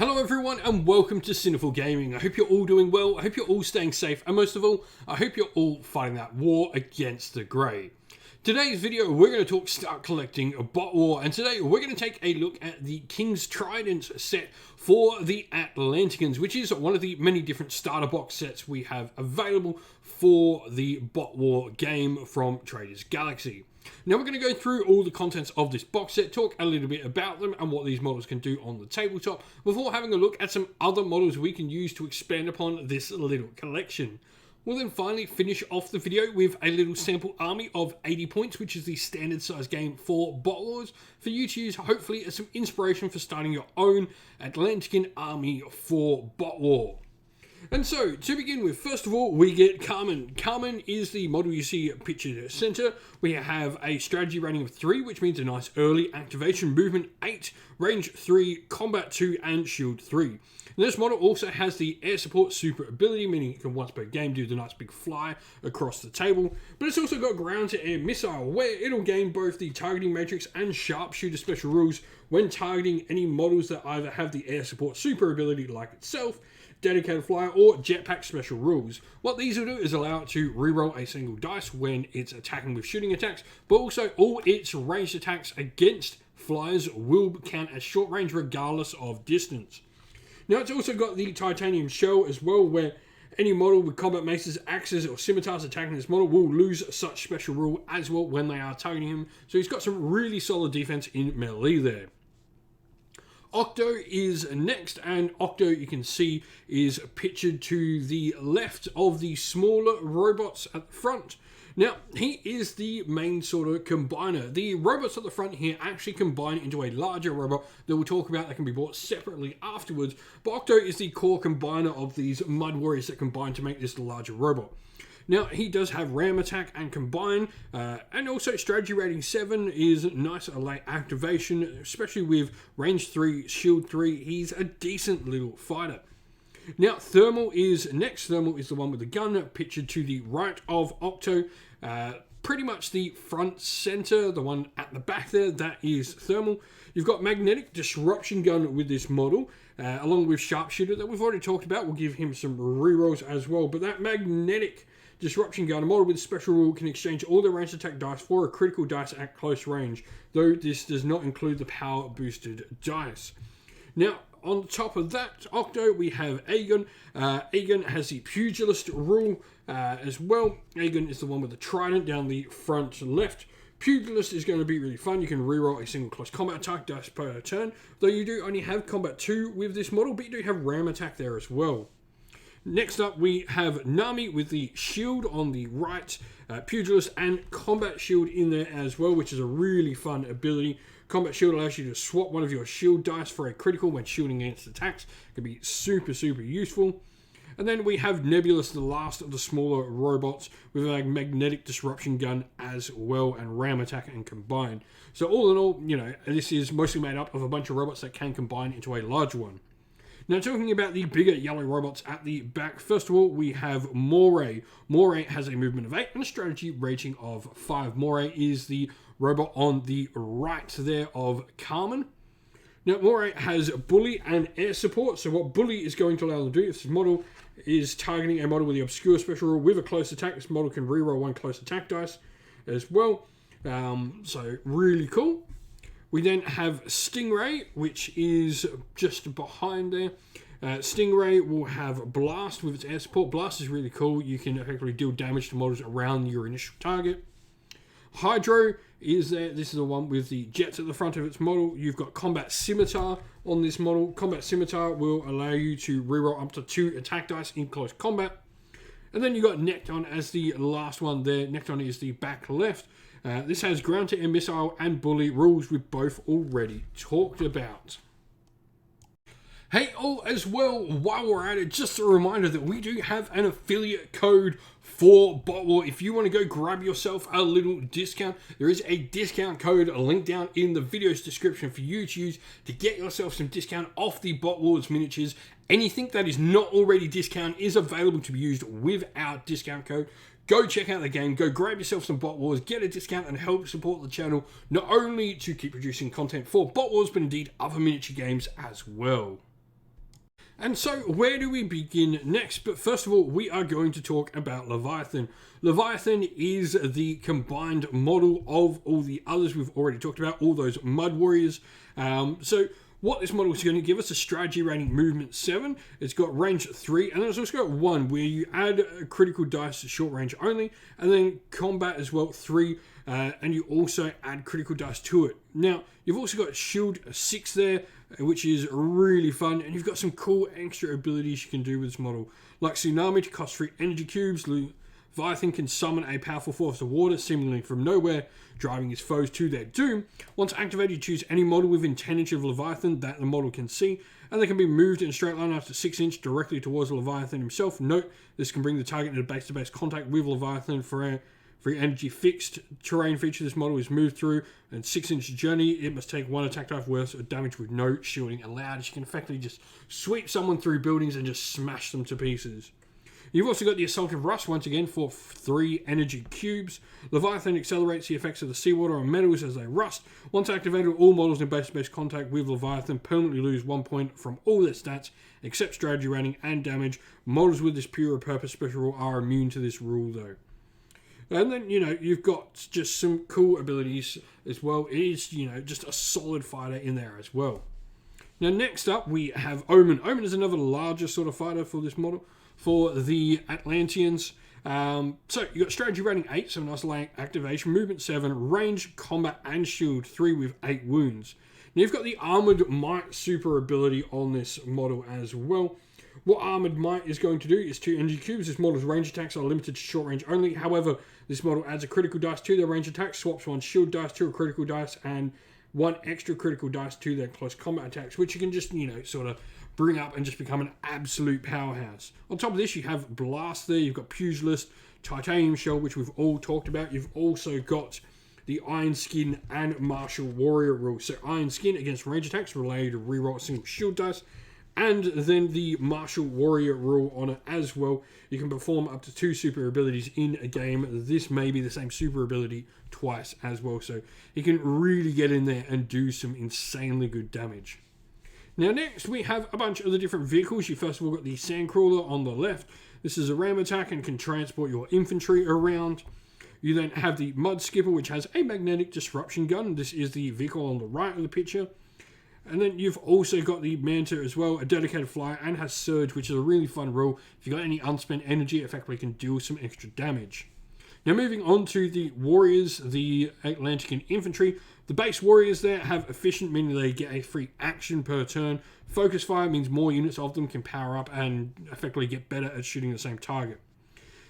Hello everyone and welcome to Sinful Gaming. I hope you're all doing well, I hope you're all staying safe, and most of all, I hope you're all fighting that war against the grey. Today's video, we're going to talk start collecting a bot war, and today we're going to take a look at the King's Trident set for the Atlanticans, which is one of the many different starter box sets we have available for the bot war game from Traders Galaxy. Now we're going to go through all the contents of this box set, talk a little bit about them and what these models can do on the tabletop, before having a look at some other models we can use to expand upon this little collection. We'll then finally finish off the video with a little sample army of 80 points, which is the standard size game for bot wars, for you to use hopefully as some inspiration for starting your own Atlantican army for bot war. And so, to begin with, first of all, we get Carmen. Carmen is the model you see pictured center. We have a strategy rating of 3, which means a nice early activation, movement 8, range 3, combat 2, and shield 3. And this model also has the air support super ability, meaning it can once per game do the nice big fly across the table. But it's also got ground to air missile, where it'll gain both the targeting matrix and sharpshooter special rules when targeting any models that either have the air support super ability like itself, dedicated flyer, or jetpack special rules. What these will do is allow it to reroll a single dice when it's attacking with shooting attacks, but also all its ranged attacks against flyers will count as short range regardless of distance. Now it's also got the titanium shell as well, where any model with combat maces, axes, or scimitars attacking this model will lose such special rule as well when they are targeting him. So he's got some really solid defense in melee there. Octo is next, and Octo, you can see, is pictured to the left of the smaller robots at the front. Now, he is the main sort of combiner. The robots at the front here actually combine into a larger robot that we'll talk about that can be bought separately afterwards, but Octo is the core combiner of these Mud Warriors that combine to make this larger robot. Now, he does have ram attack and combine, and also strategy rating 7 is nice late activation, especially with range 3, shield 3. He's a decent little fighter. Now, Thermal is next. Thermal is the one with the gun pictured to the right of Octo. Pretty much the front center, the one at the back there, that is Thermal. You've got Magnetic Disruption Gun with this model, along with Sharpshooter that we've already talked about. We'll give him some rerolls as well, but that Magnetic Disruption Gun, a model with special rule, can exchange all their ranged attack dice for a critical dice at close range, though this does not include the power boosted dice. Now, on top of that, Octo, we have Aegon. Aegon has the Pugilist rule as well. Aegon is the one with the trident down the front left. Pugilist is going to be really fun. You can reroll a single close combat attack dice per turn, though you do only have combat 2 with this model, but you do have ram attack there as well. Next up, we have Nami with the shield on the right, Pugilist and Combat Shield in there as well, which is a really fun ability. Combat Shield allows you to swap one of your shield dice for a critical when shielding against attacks. It can be super useful. And then we have Nebulous, the last of the smaller robots, with a Magnetic Disruption Gun as well, and ram attack and combine. So all in all, you know, this is mostly made up of a bunch of robots that can combine into a large one. Now, talking about the bigger yellow robots at the back, first of all, we have Moray. Moray has a movement of 8 and a strategy rating of 5. Moray is the robot on the right there of Carmen. Now, Moray has Bully and air support. So what Bully is going to allow them to do, if this model is targeting a model with the obscure special rule with a close attack, this model can reroll 1 close attack dice as well. So really cool. We then have Stingray, which is just behind there. Stingray will have Blast with its air support. Blast is really cool. You can effectively deal damage to models around your initial target. Hydro is there. This is the one with the jets at the front of its model. You've got Combat Scimitar on this model. Combat Scimitar will allow you to reroll up to 2 attack dice in close combat. And then you've got Nekton as the last one there. Nekton is the back left. This has ground to air missile and bully rules we've both already talked about. Hey, as well, while we're at it, just a reminder that we do have an affiliate code for Bot War. If you want to go grab yourself a little discount, there is a discount code linked down in the video's description for you to use to get yourself some discount off the Bot Wars miniatures. Anything that is not already discount is available to be used with our discount code. Go check out the game, go grab yourself some Bot Wars, get a discount and help support the channel, not only to keep producing content for Bot Wars, but indeed other miniature games as well. And so, where do we begin next? But first of all, we are going to talk about Leviathan. Leviathan is the combined model of all the others we've already talked about, all those Mud Warriors. So, what this model is going to give us a strategy rating movement 7. It's got range 3, and it's also got 1, where you add a critical dice to short range only, and then combat as well 3, and you also add critical dice to it. Now, you've also got shield 6 there, which is really fun, and you've got some cool extra abilities you can do with this model, like Tsunami to cost 3 energy cubes. Leviathan can summon a powerful force of water seemingly from nowhere, driving his foes to their doom. Once activated, you choose any model within 10 inches of Leviathan that the model can see, and they can be moved in a straight line up to 6 inches directly towards Leviathan himself. Note, this can bring the target into base-to-base contact with Leviathan for energy. Fixed terrain feature this model is moved through and 6-inch journey. It must take 1 attack dice worth of damage with no shielding allowed. You can effectively just sweep someone through buildings and just smash them to pieces. You've also got the Assaultive Rust once again for 3 energy cubes. Leviathan accelerates the effects of the seawater on metals as they rust. Once activated, all models in base-to-base contact with Leviathan permanently lose 1 point from all their stats except strategy rating and damage. Models with this pure purpose special rule are immune to this rule though. And then, you've got just some cool abilities as well. It is, just a solid fighter in there as well. Now, next up, we have Omen. Omen is another larger sort of fighter for this model, for the Atlanticans. So, you've got strategy rating 8, so nice activation, movement 7, range, combat, and shield 3 with 8 wounds. Now, you've got the Armored Might super ability on this model as well. What Armored Might is going to do is 2 energy cubes. This model's range attacks are limited to short range only. However, this model adds a critical dice to their range attack, swaps 1 shield dice to a critical dice, and 1 extra critical dice to their close combat attacks, which you can just, sort of bring up and just become an absolute powerhouse. On top of this, you have Blast there. You've got Pugilist, Titanium Shell, which we've all talked about. You've also got the Iron Skin and Martial Warrior rule. So Iron Skin against range attacks, related to reroll a single shield dice. And then the Martial Warrior rule on it as well. You can perform up to 2 super abilities in a game. This may be the same super ability twice as well. So you can really get in there and do some insanely good damage. Now next we have a bunch of the different vehicles. You first of all got the Sandcrawler on the left. This is a ram attack and can transport your infantry around. You then have the Mud Skipper, which has a magnetic disruption gun. This is the vehicle on the right of the picture. And then you've also got the Manta as well, a dedicated flyer, and has Surge, which is a really fun rule. If you've got any unspent energy, it effectively can deal some extra damage. Now moving on to the Warriors, the Atlantican Infantry. The base Warriors there have Efficient, meaning they get a free action per turn. Focus Fire means more units of them can power up and effectively get better at shooting the same target.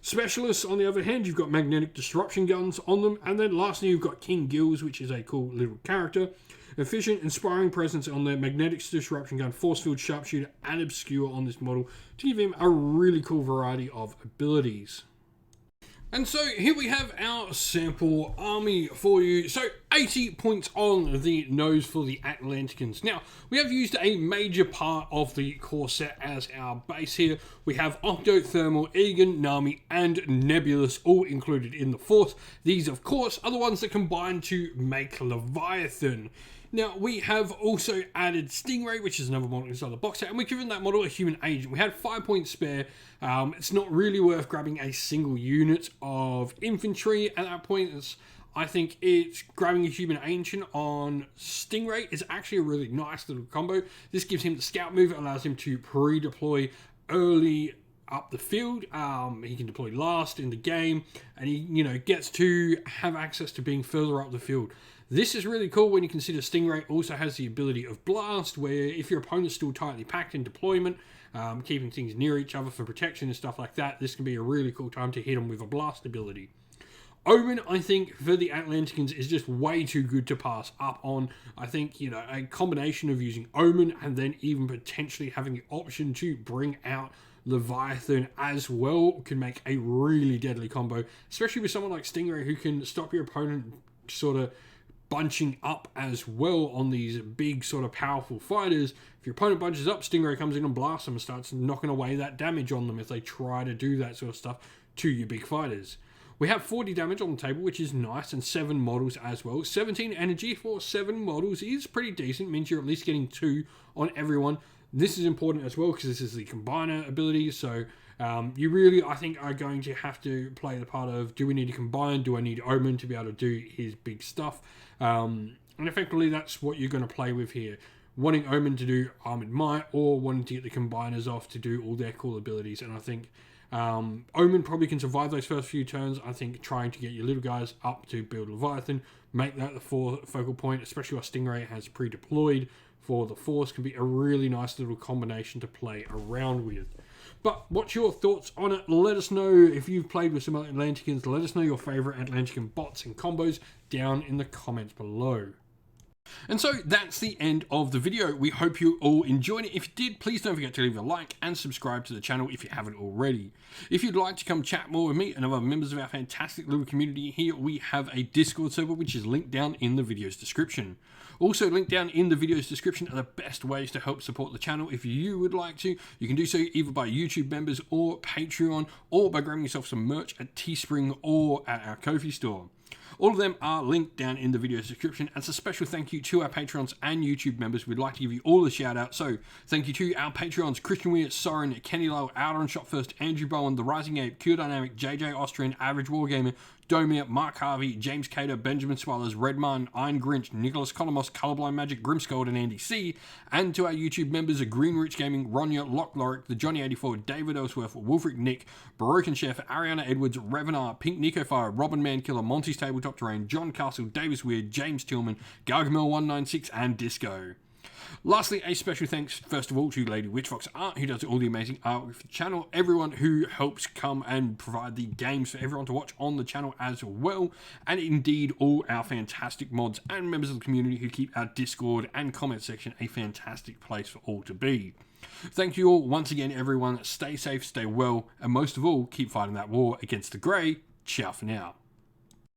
Specialists, on the other hand, you've got magnetic disruption guns on them. And then lastly, you've got King Gills, which is a cool little character. Efficient, inspiring presence on their magnetic disruption gun, force field sharpshooter, and obscure on this model to give him a really cool variety of abilities. And so here we have our sample army for you. So 80 points on the nose for the Atlanticans. Now, we have used a major part of the core set as our base here. We have Octo, Thermal, Egan, Nami, and Nebulous all included in the force. These, of course, are the ones that combine to make Leviathan. Now, we have also added Stingray, which is another model inside the box set, and we've given that model a human agent. We had 5 points spare. It's not really worth grabbing a single unit of infantry at that point. I think it's grabbing a human agent on Stingray is actually a really nice little combo. This gives him the scout move. It allows him to pre-deploy early up the field. He can deploy last in the game, and he, gets to have access to being further up the field. This is really cool when you consider Stingray also has the ability of Blast, where if your opponent's still tightly packed in deployment, keeping things near each other for protection and stuff like that, this can be a really cool time to hit them with a Blast ability. Omen, I think, for the Atlanticans is just way too good to pass up on. I think, a combination of using Omen and then even potentially having the option to bring out Leviathan as well can make a really deadly combo, especially with someone like Stingray who can stop your opponent sort of bunching up as well on these big sort of powerful fighters. If your opponent bunches up, Stingray comes in and blasts them and starts knocking away that damage on them if they try to do that sort of stuff to your big fighters. We have 40 damage on the table, which is nice, and 7 models as well. 17 energy for 7 models is pretty decent, means you're at least getting 2 on everyone. This is important as well because this is the combiner ability. So you really, I think, are going to have to play the part of, do we need to combine? Do I need Omen to be able to do his big stuff? And effectively, that's what you're going to play with here. Wanting Omen to do Armored Might, or wanting to get the combiners off to do all their cool abilities. And I think Omen probably can survive those first few turns. I think trying to get your little guys up to build Leviathan, make that the focal point, especially while Stingray has pre-deployed for the Force, can be a really nice little combination to play around with. But what's your thoughts on it? Let us know if you've played with some Atlanticans. Let us know your favourite Atlantican bots and combos down in the comments below. And so that's the end of the video. We hope you all enjoyed it. If you did, please don't forget to leave a like and subscribe to the channel if you haven't already. If you'd like to come chat more with me and other members of our fantastic little community here, we have a Discord server which is linked down in the video's description. Also linked down in the video's description are the best ways to help support the channel. If you would like to, you can do so either by YouTube members or Patreon, or by grabbing yourself some merch at Teespring or at our Ko-fi store. All of them are linked down in the video's description. As a special thank you to our Patreons and YouTube members, we'd like to give you all a shout out. So thank you to our Patreons: Christian Weir, Soren, Kenny Lowe, Outer and Shot First, Andrew Bowen, The Rising Ape, Q Dynamic, JJ Austrian, Average Wargamer, Domir, Mark Harvey, James Cater, Benjamin Swallers, Redmine, Iron Grinch, Nicholas Colomos, Colorblind Magic, Grimscold, and Andy C. And to our YouTube members: Green Rich Gaming, Ronya, Lock Lorick, The Johnny84, David Ellsworth, Wolfric Nick, Baroque Chef, Ariana Edwards, Revenar, Pink Nico Fire, Robin Mankiller, Monty's Tabletop Terrain, John Castle, Davis Weird, James Tillman, Gargamel196, and Disco. Lastly, a special thanks, first of all, to Lady Witchfox Art, who does all the amazing art for the channel, everyone who helps come and provide the games for everyone to watch on the channel as well, and indeed all our fantastic mods and members of the community who keep our Discord and comment section a fantastic place for all to be. Thank you all once again, everyone. Stay safe, stay well, and most of all, keep fighting that war against the Grey. Ciao for now.